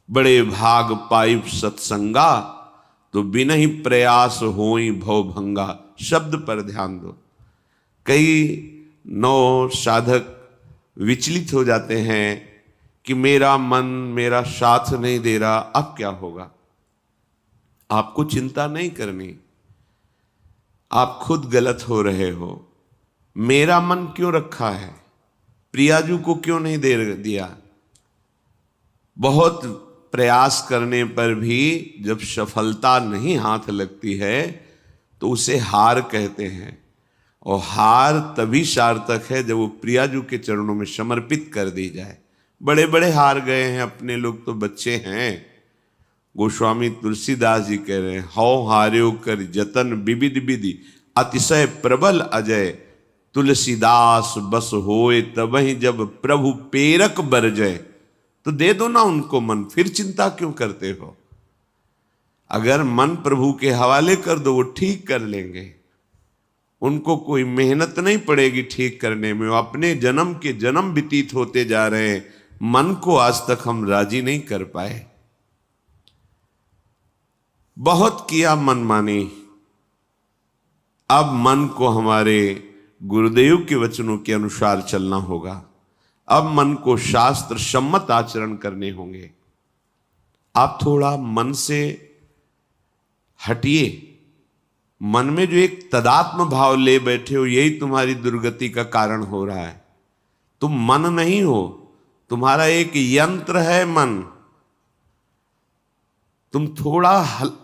बड़े भाग पाइप सत्संगा, तो बिना ही प्रयास होई भव भंगा। शब्द पर ध्यान दो। कई नौ साधक विचलित हो जाते हैं कि मेरा मन मेरा साथ नहीं दे रहा, अब क्या होगा। आपको चिंता नहीं करनी, आप खुद गलत हो रहे हो। मेरा मन क्यों रखा है, प्रियाजू को क्यों नहीं दे दिया। बहुत प्रयास करने पर भी जब सफलता नहीं हाथ लगती है तो उसे हार कहते हैं, और हार तभी सार्थक है जब वो प्रियाजू के चरणों में समर्पित कर दी जाए। बड़े बड़े हार गए हैं, अपने लोग तो बच्चे हैं। गोस्वामी तुलसीदास जी कह रहे हैं, हौ हार्यो कर जतन विविध विधि, अतिशय प्रबल अजय, तुलसीदास बस होए तबहि जब प्रभु पेरक बरजय। तो दे दो ना उनको मन, फिर चिंता क्यों करते हो। अगर मन प्रभु के हवाले कर दो, वो ठीक कर लेंगे। उनको कोई मेहनत नहीं पड़ेगी ठीक करने में, वो अपने जन्म के जन्म व्यतीत होते जा रहे हैं। मन को आज तक हम राजी नहीं कर पाए। बहुत किया मनमानी, अब मन को हमारे गुरुदेव के वचनों के अनुसार चलना होगा। अब मन को शास्त्र सम्मत आचरण करने होंगे। आप थोड़ा मन से हटिए। मन में जो एक तदात्म भाव ले बैठे हो, यही तुम्हारी दुर्गति का कारण हो रहा है। तुम मन नहीं हो, तुम्हारा एक यंत्र है मन। तुम थोड़ा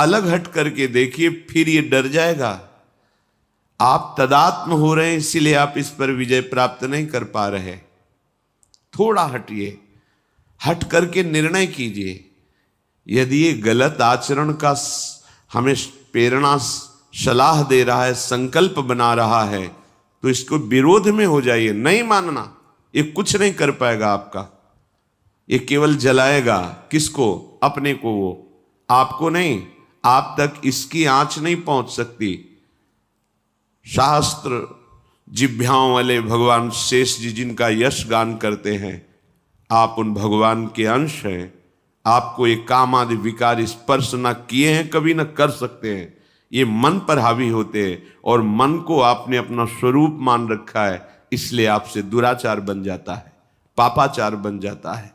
अलग हट करके देखिए, फिर ये डर जाएगा। आप तदात्म हो रहे हैं, इसीलिए आप इस पर विजय प्राप्त नहीं कर पा रहे। थोड़ा हटिए, हट करके निर्णय कीजिए। यदि ये गलत आचरण का हमें प्रेरणा सलाह दे रहा है, संकल्प बना रहा है, तो इसको विरोध में हो जाइए। नहीं मानना, ये कुछ नहीं कर पाएगा आपका। ये केवल जलाएगा किसको, अपने को। वो आपको नहीं, आप तक इसकी आंच नहीं पहुंच सकती। शास्त्र जिभ्याओं वाले भगवान शेष जी जिनका यश गान करते हैं, आप उन भगवान के अंश हैं। आपको ये काम आदि विकार स्पर्श न किए हैं, कभी न कर सकते हैं। ये मन पर हावी होते हैं, और मन को आपने अपना स्वरूप मान रखा है, इसलिए आपसे दुराचार बन जाता है, पापाचार बन जाता है।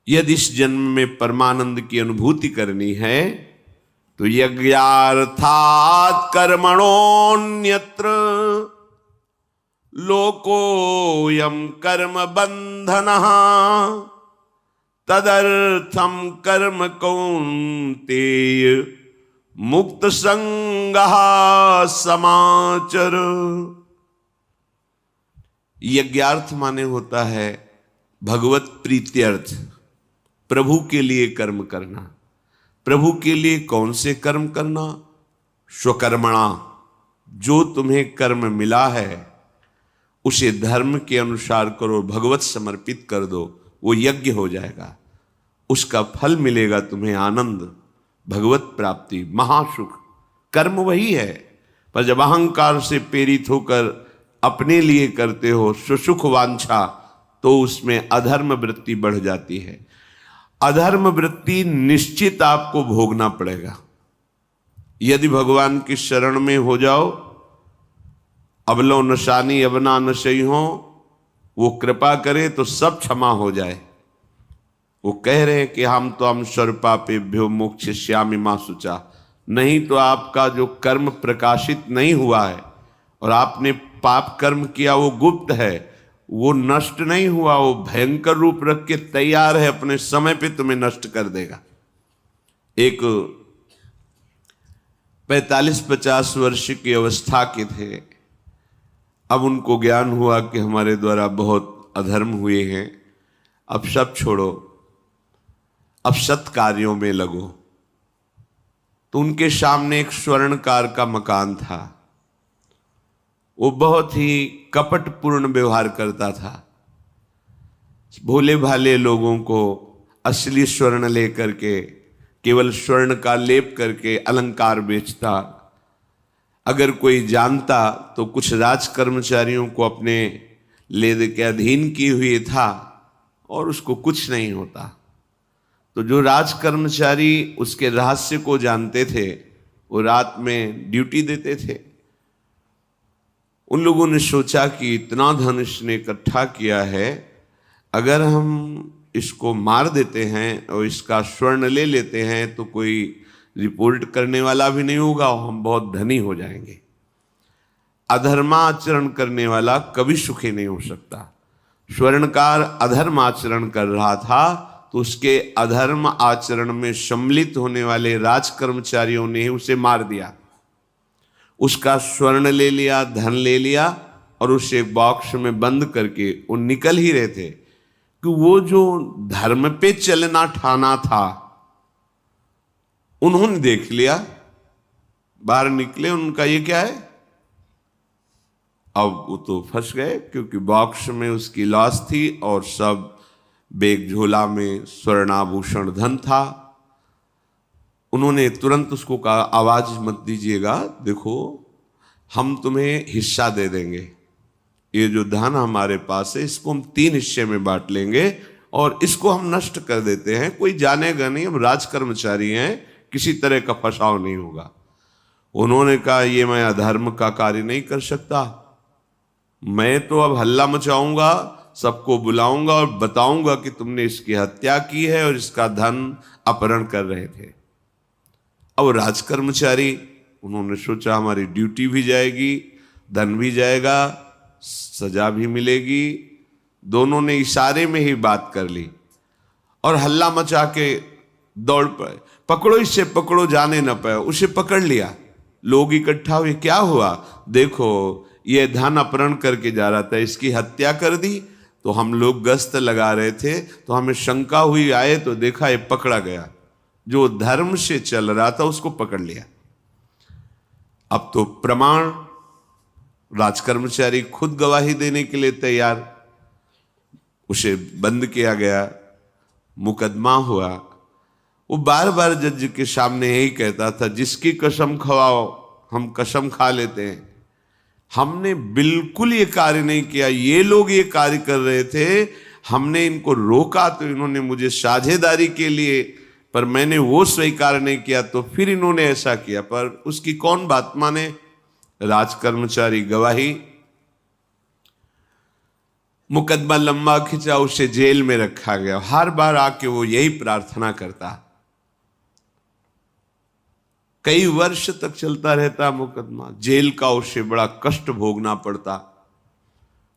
यदि इस जन्म में परमानंद की अनुभूति करनी है तो यज्ञार्थात् कर्मणोऽन्यत्र लोकोऽयं कर्म बंधनः, तदर्थं कर्म कौन्तेय मुक्त संगः समाचर। यज्ञार्थ माने होता है भगवत प्रीत्यर्थ, प्रभु के लिए कर्म करना। प्रभु के लिए कौन से कर्म करना? स्वकर्मणा, जो तुम्हें कर्म मिला है उसे धर्म के अनुसार करो, भगवत समर्पित कर दो, वो यज्ञ हो जाएगा। उसका फल मिलेगा तुम्हें आनंद, भगवत प्राप्ति, महासुख। कर्म वही है, पर जब अहंकार से प्रेरित होकर अपने लिए करते हो सुसुख वांछा, तो उसमें अधर्म वृत्ति बढ़ जाती है। अधर्म वृत्ति निश्चित आपको भोगना पड़ेगा। यदि भगवान की शरण में हो जाओ, अबलो नशानी अबना नशई हो, वो कृपा करे तो सब क्षमा हो जाए। वो कह रहे हैं कि हम तो हम सर्वपापेभ्यो मोक्षयिष्यामि मा शुचा। नहीं तो आपका जो कर्म प्रकाशित नहीं हुआ है और आपने पाप कर्म किया वो गुप्त है, वो नष्ट नहीं हुआ, वो भयंकर रूप रख के तैयार है, अपने समय पे तुम्हें नष्ट कर देगा। एक 45-50 वर्ष की अवस्था के थे। अब उनको ज्ञान हुआ कि हमारे द्वारा बहुत अधर्म हुए हैं, अब सब छोड़ो, अब सत् कार्यों में लगो। तो उनके सामने एक स्वर्णकार का मकान था। वो बहुत ही कपटपूर्ण व्यवहार करता था। भोले भाले लोगों को असली स्वर्ण लेकर के, केवल स्वर्ण का लेप करके अलंकार बेचता। अगर कोई जानता तो कुछ राज कर्मचारियों को अपने लेद के अधीन किए हुए था और उसको कुछ नहीं होता। तो जो राज कर्मचारी उसके रहस्य को जानते थे वो रात में ड्यूटी देते थे। उन लोगों ने सोचा कि इतना धन इसने इकट्ठा किया है, अगर हम इसको मार देते हैं और इसका स्वर्ण ले लेते हैं तो कोई रिपोर्ट करने वाला भी नहीं होगा और हम बहुत धनी हो जाएंगे। अधर्माचरण करने वाला कभी सुखी नहीं हो सकता। स्वर्णकार अधर्म आचरण कर रहा था तो उसके अधर्म आचरण में सम्मिलित होने वाले राज कर्मचारियों ने उसे मार दिया, उसका स्वर्ण ले लिया, धन ले लिया और उसे एक बॉक्स में बंद करके वो निकल ही रहे थे कि वो जो धर्म पे चलना ठाना था उन्होंने देख लिया। बाहर निकले, उनका ये क्या है, अब वो तो फंस गए क्योंकि बॉक्स में उसकी लाश थी और सब बैग झोला में स्वर्णाभूषण धन था। उन्होंने तुरंत उसको कहा, आवाज मत दीजिएगा, देखो हम तुम्हें हिस्सा दे देंगे, ये जो धन हमारे पास है इसको हम 3 हिस्से में बांट लेंगे और इसको हम नष्ट कर देते हैं, कोई जानेगा नहीं, हम राज कर्मचारी हैं, किसी तरह का फसाव नहीं होगा। उन्होंने कहा, ये मैं अधर्म का कार्य नहीं कर सकता, मैं तो अब हल्ला मचाऊंगा, सबको बुलाऊंगा और बताऊंगा कि तुमने इसकी हत्या की है और इसका धन अपहरण कर रहे थे। अब राज कर्मचारी, उन्होंने सोचा हमारी ड्यूटी भी जाएगी, धन भी जाएगा, सजा भी मिलेगी। दोनों ने इशारे में ही बात कर ली और हल्ला मचा के दौड़ पाए, पकड़ो इसे, पकड़ो, जाने न पाए। उसे पकड़ लिया, लोग इकट्ठा हुए, क्या हुआ, देखो ये धन अपहरण करके जा रहा था, इसकी हत्या कर दी। तो हम लोग गश्त लगा रहे थे तो हमें शंका हुई, आए तो देखा ये पकड़ा गया, जो धर्म से चल रहा था उसको पकड़ लिया। अब तो प्रमाण, राज कर्मचारी खुद गवाही देने के लिए तैयार, उसे बंद किया गया, मुकदमा हुआ। वो बार बार जज के सामने यही कहता था, जिसकी कसम खवाओ हम कसम खा लेते हैं, हमने बिल्कुल ये कार्य नहीं किया, ये लोग ये कार्य कर रहे थे, हमने इनको रोका तो इन्होंने मुझे साझेदारी के लिए, पर मैंने वो स्वीकार नहीं किया तो फिर इन्होंने ऐसा किया। पर उसकी कौन बात माने, राज कर्मचारी गवाही। मुकदमा लंबा खिंचा, उसे जेल में रखा गया। हर बार आके वो यही प्रार्थना करता, कई वर्ष तक चलता रहता मुकदमा, जेल का उसे बड़ा कष्ट भोगना पड़ता।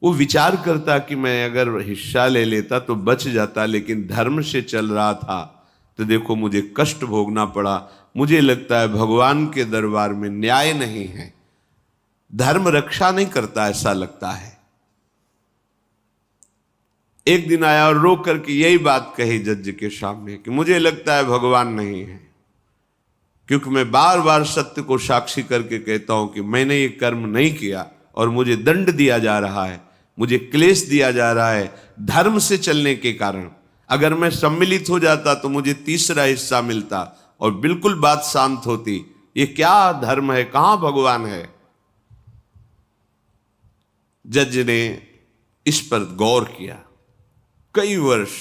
वो विचार करता कि मैं अगर हिस्सा ले लेता तो बच जाता, लेकिन धर्म से चल रहा था तो देखो मुझे कष्ट भोगना पड़ा। मुझे लगता है भगवान के दरबार में न्याय नहीं है, धर्म रक्षा नहीं करता, ऐसा लगता है। एक दिन आया और रो करके यही बात कही जज के सामने कि मुझे लगता है भगवान नहीं है, क्योंकि मैं बार बार सत्य को साक्षी करके कहता हूं कि मैंने ये कर्म नहीं किया और मुझे दंड दिया जा रहा है, मुझे क्लेश दिया जा रहा है धर्म से चलने के कारण। अगर मैं सम्मिलित हो जाता तो मुझे तीसरा हिस्सा मिलता और बिल्कुल बात शांत होती। ये क्या धर्म है, कहां भगवान है। जज ने इस पर गौर किया, कई वर्ष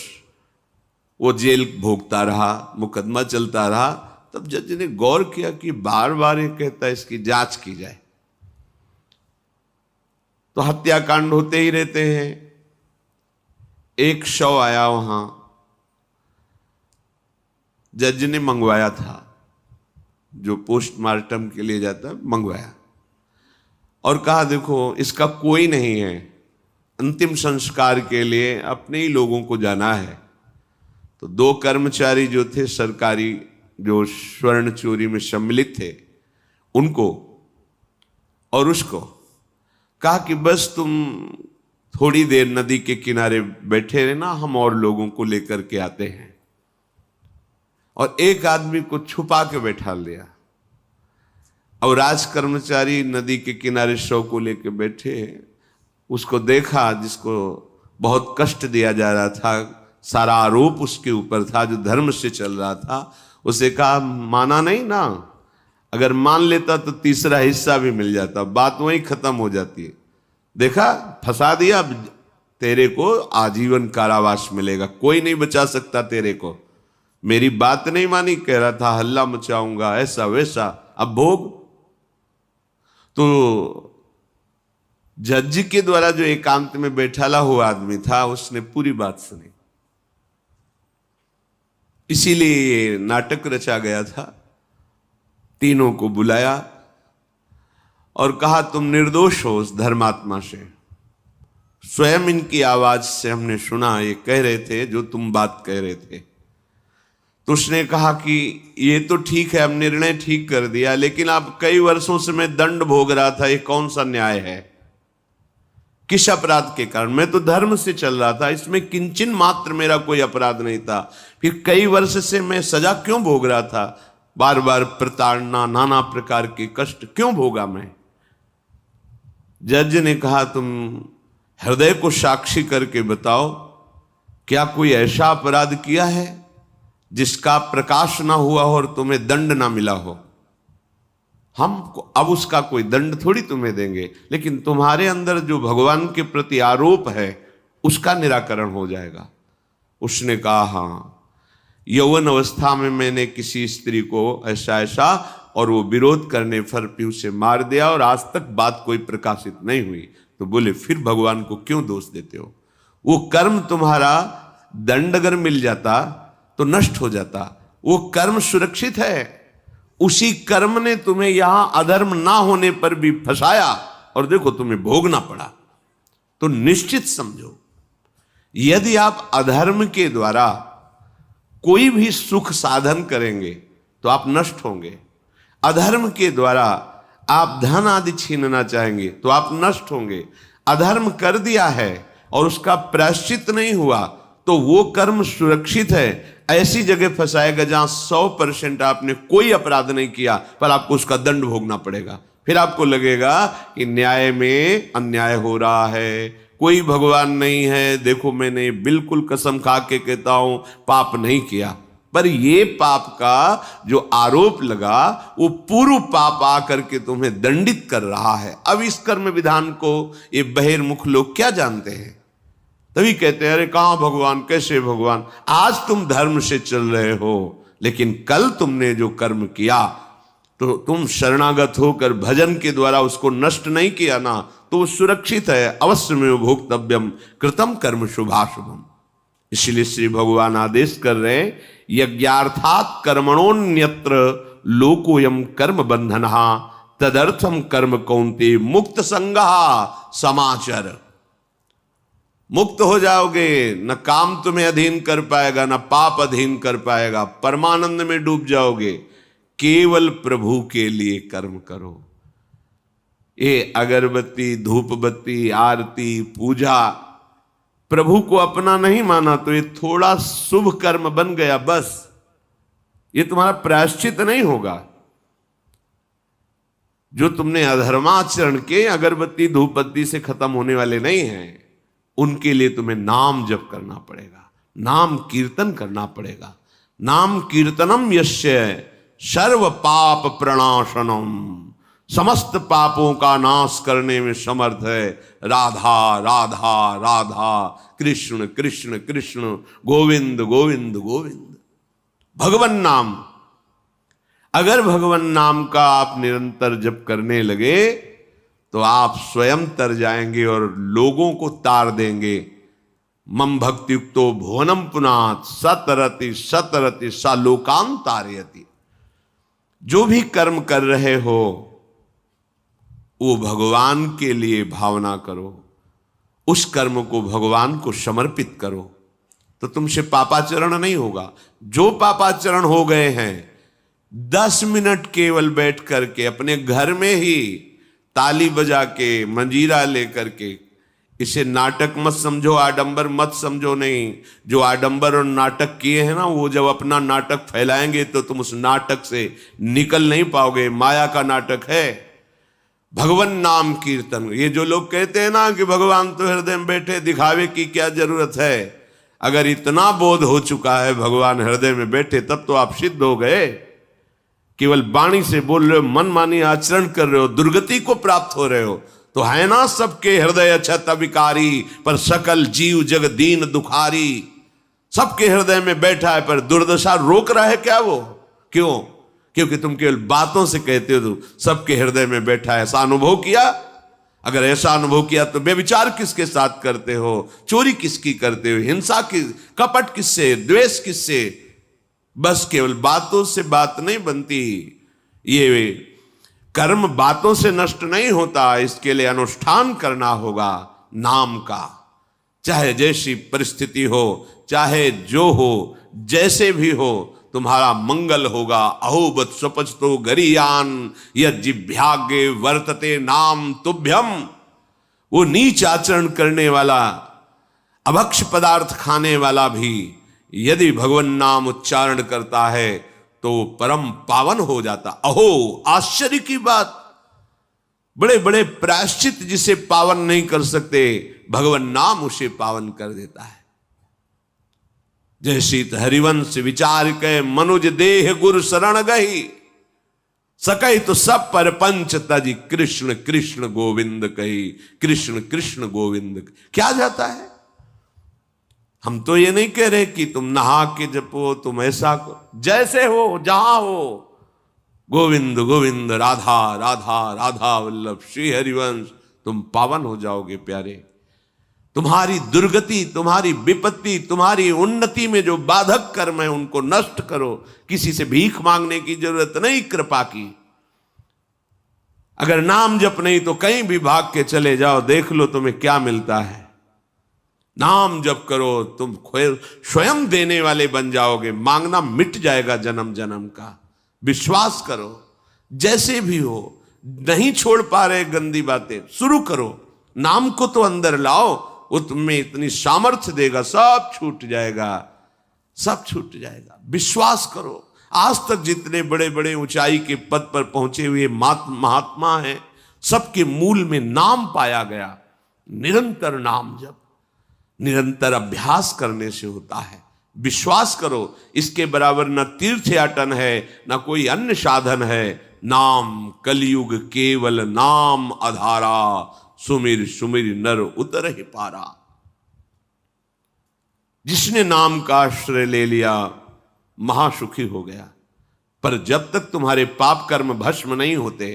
वो जेल भोगता रहा, मुकदमा चलता रहा। तब जज ने गौर किया कि बार बार ये कहता है इसकी जांच की जाए, तो हत्याकांड होते ही रहते हैं। एक शव आया वहां, जज ने मंगवाया था, जो पोस्टमार्टम के लिए जाता है, मंगवाया और कहा देखो इसका कोई नहीं है, अंतिम संस्कार के लिए अपने ही लोगों को जाना है। तो 2 कर्मचारी जो थे सरकारी, जो स्वर्ण चोरी में सम्मिलित थे, उनको और उसको कहा कि बस तुम थोड़ी देर नदी के किनारे बैठे रहना, हम और लोगों को लेकर के आते हैं। और एक आदमी को छुपा के बैठा लिया और राज कर्मचारी नदी के किनारे शव को लेकर बैठे। उसको देखा जिसको बहुत कष्ट दिया जा रहा था, सारा आरोप उसके ऊपर था, जो धर्म से चल रहा था। उसे कहा माना नहीं ना, अगर मान लेता तो तीसरा हिस्सा भी मिल जाता, बात वहीं खत्म हो जाती है। देखा, फंसा दिया, तेरे को आजीवन कारावास मिलेगा, कोई नहीं बचा सकता तेरे को। मेरी बात नहीं मानी, कह रहा था हल्ला मचाऊंगा ऐसा वैसा, अब भोग। तो जज के द्वारा जो एकांत में बैठाला हुआ आदमी था उसने पूरी बात सुनी, इसीलिए ये नाटक रचा गया था। तीनों को बुलाया और कहा तुम निर्दोष हो उस धर्मात्मा से, स्वयं इनकी आवाज से हमने सुना ये कह रहे थे जो तुम बात कह रहे थे। तो उसने कहा कि ये तो ठीक है, अब निर्णय ठीक कर दिया, लेकिन अब कई वर्षों से मैं दंड भोग रहा था, ये कौन सा न्याय है? किस अपराध के कारण? मैं तो धर्म से चल रहा था, इसमें किंचन मात्र मेरा कोई अपराध नहीं था, फिर कई वर्ष से मैं सजा क्यों भोग रहा था? बार बार प्रताड़ना, नाना प्रकार के कष्ट क्यों भोगा मैं? जज ने कहा तुम हृदय को साक्षी करके बताओ, क्या कोई ऐसा अपराध किया है जिसका प्रकाश ना हुआ हो और तुम्हें दंड ना मिला हो? हम अब उसका कोई दंड थोड़ी तुम्हें देंगे, लेकिन तुम्हारे अंदर जो भगवान के प्रति आरोप है उसका निराकरण हो जाएगा। उसने कहा हाँ, यौवन अवस्था में मैंने किसी स्त्री को ऐसा ऐसा, और वो विरोध करने पर भी उसे मार दिया और आज तक बात कोई प्रकाशित नहीं हुई। तो बोले फिर भगवान को क्यों दोष देते हो? वो कर्म तुम्हारा दंड अगर मिल जाता तो नष्ट हो जाता, वो कर्म सुरक्षित है। उसी कर्म ने तुम्हें यहां अधर्म ना होने पर भी फंसाया और देखो तुम्हें भोगना पड़ा। तो निश्चित समझो, यदि आप अधर्म के द्वारा कोई भी सुख साधन करेंगे तो आप नष्ट होंगे। अधर्म के द्वारा आप धन आदि छीनना चाहेंगे तो आप नष्ट होंगे। अधर्म कर दिया है और उसका प्रायश्चित नहीं हुआ तो वो कर्म सुरक्षित है। ऐसी जगह फंसाएगा जहां 100% आपने कोई अपराध नहीं किया पर आपको उसका दंड भोगना पड़ेगा। फिर आपको लगेगा कि न्याय में अन्याय हो रहा है, कोई भगवान नहीं है। देखो मैंने बिल्कुल कसम खा के कहता हूं पाप नहीं किया, पर ये पाप का जो आरोप लगा वो पूर्व पाप आकर के तुम्हें दंडित कर रहा है। अब इस कर्म विधान को ये बहिर्मुख लोग क्या जानते हैं? तभी कहते हैं अरे कहां भगवान, कैसे भगवान? आज तुम धर्म से चल रहे हो, लेकिन कल तुमने जो कर्म किया तो तुम शरणागत होकर भजन के द्वारा उसको नष्ट नहीं किया ना, तो वो सुरक्षित है। अवश्य में भोक्तव्यम कृतम कर्म शुभाशुभम। इसलिए श्री भगवान आदेश कर रहे हैं यज्ञार्थात कर्मणोन्यत्र लोकोयम कर्म बंधनहा तदर्थम कर्म कौन्ते मुक्त संगहा समाचर। मुक्त हो जाओगे, न काम तुम्हें अधीन कर पाएगा, न पाप अधीन कर पाएगा, परमानंद में डूब जाओगे। केवल प्रभु के लिए कर्म करो। ये अगरबत्ती, धूप बत्ती, आरती, पूजा प्रभु को अपना नहीं माना तो ये थोड़ा शुभ कर्म बन गया, बस ये तुम्हारा प्रायश्चित नहीं होगा। जो तुमने अधर्माचरण के अगरबत्ती धूप बत्ती से खत्म होने वाले नहीं हैं, उनके लिए तुम्हें नाम जप करना पड़ेगा, नाम कीर्तन करना पड़ेगा। नाम कीर्तनम यस्य सर्व पाप प्रणाशनम, समस्त पापों का नाश करने में समर्थ है। राधा राधा राधा, कृष्ण कृष्ण कृष्ण, गोविंद गोविंद गोविंद। भगवन नाम, अगर भगवन नाम का आप निरंतर जप करने लगे तो आप स्वयं तर जाएंगे और लोगों को तार देंगे। मम भक्तियुक्तो भुवनम पुनात सतरति सतरति सा लोकान तारयति। जो भी कर्म कर रहे हो वो भगवान के लिए भावना करो, उस कर्म को भगवान को समर्पित करो, तो तुमसे पापाचरण नहीं होगा। जो पापाचरण हो गए हैं 10 मिनट केवल बैठ करके अपने घर में ही ताली बजा के, मंजीरा लेकर के, इसे नाटक मत समझो, आडंबर मत समझो। नहीं, जो आडंबर और नाटक किए हैं ना, वो जब अपना नाटक फैलाएंगे तो तुम उस नाटक से निकल नहीं पाओगे। माया का नाटक है। भगवान नाम कीर्तन, ये जो लोग कहते हैं ना कि भगवान तो हृदय में बैठे, दिखावे की क्या जरूरत है? अगर इतना बोध हो चुका है भगवान हृदय में बैठे, तब तो आप सिद्ध हो गए। केवल वाणी से बोल रहे हो, मन मानी आचरण कर रहे हो, दुर्गति को प्राप्त हो रहे हो, तो है ना सबके हृदय अछत विकारी, पर सकल जीव जग दीन दुखारी। सबके हृदय में बैठा है, पर दुर्दशा रोक रहा है क्या वो? क्यों? क्योंकि तुम केवल बातों से कहते हो तो सबके हृदय में बैठा है। ऐसा अनुभव किया? अगर ऐसा अनुभव किया तो व्यभिचार किसके साथ करते हो, चोरी किसकी करते हो, हिंसा की, कपट किससे, द्वेष किससे? बस केवल बातों से बात नहीं बनती। ये कर्म बातों से नष्ट नहीं होता, इसके लिए अनुष्ठान करना होगा नाम का। चाहे जैसी परिस्थिति हो, चाहे जो हो, जैसे भी हो, तुम्हारा मंगल होगा। अहोबत स्वपचतो गरीयान यज्जिभ्यागे वर्तते नाम तुभ्यम। वो नीच आचरण करने वाला, अभक्ष पदार्थ खाने वाला भी यदि भगवान नाम उच्चारण करता है तो परम पावन हो जाता। अहो, आश्चर्य की बात! बड़े बड़े प्रायश्चित जिसे पावन नहीं कर सकते, भगवान नाम उसे पावन कर देता है। जय शीत हरिवंश विचार के मनुज देह गुरु शरण गही, सकई तो सब पर पंच तजी कृष्ण कृष्ण गोविंद कही। कृष्ण कृष्ण गोविंद क्या जाता है? हम तो ये नहीं कह रहे कि तुम नहा के जपो, तुम ऐसा जैसे हो, जहां हो, गोविंद गोविंद, राधा राधा राधा वल्लभ श्री हरिवंश, तुम पावन हो जाओगे प्यारे। तुम्हारी दुर्गति, तुम्हारी विपत्ति, तुम्हारी उन्नति में जो बाधक कर्म है उनको नष्ट करो। किसी से भीख मांगने की जरूरत नहीं, कृपा की। अगर नाम जप नहीं तो कहीं भी भाग के चले जाओ, देख लो तुम्हें क्या मिलता है। नाम जप करो, तुम स्वयं देने वाले बन जाओगे, मांगना मिट जाएगा जन्म जन्म का। विश्वास करो, जैसे भी हो। नहीं छोड़ पा रहे गंदी बातें, शुरू करो, नाम को तो अंदर लाओ, वो तुम्हें इतनी सामर्थ्य देगा, सब छूट जाएगा, सब छूट जाएगा। विश्वास करो। आज तक जितने बड़े बड़े ऊंचाई के पद पर पहुंचे हुए महात्मा हैं, सबके मूल में नाम पाया गया। निरंतर नाम जप, निरंतर अभ्यास करने से होता है। विश्वास करो, इसके बराबर न तीर्थ याटन है, न कोई अन्य साधन है। नाम कलयुग केवल नाम आधारा, सुमिर सुमिर नर उतर ही पारा। जिसने नाम का आश्रय ले लिया महासुखी हो गया। पर जब तक तुम्हारे पाप कर्म भस्म नहीं होते,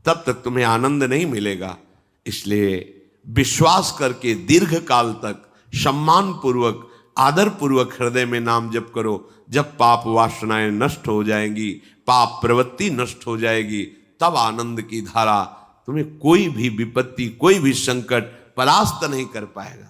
तब तक तुम्हें आनंद नहीं मिलेगा। इसलिए विश्वास करके दीर्घ काल तक सम्मान पूर्वक, आदर पूर्वक हृदय में नाम जप करो। जब पाप वासनाएं नष्ट हो जाएंगी, पाप प्रवृत्ति नष्ट हो जाएगी, तब आनंद की धारा, तुम्हें कोई भी विपत्ति, कोई भी संकट परास्त नहीं कर पाएगा।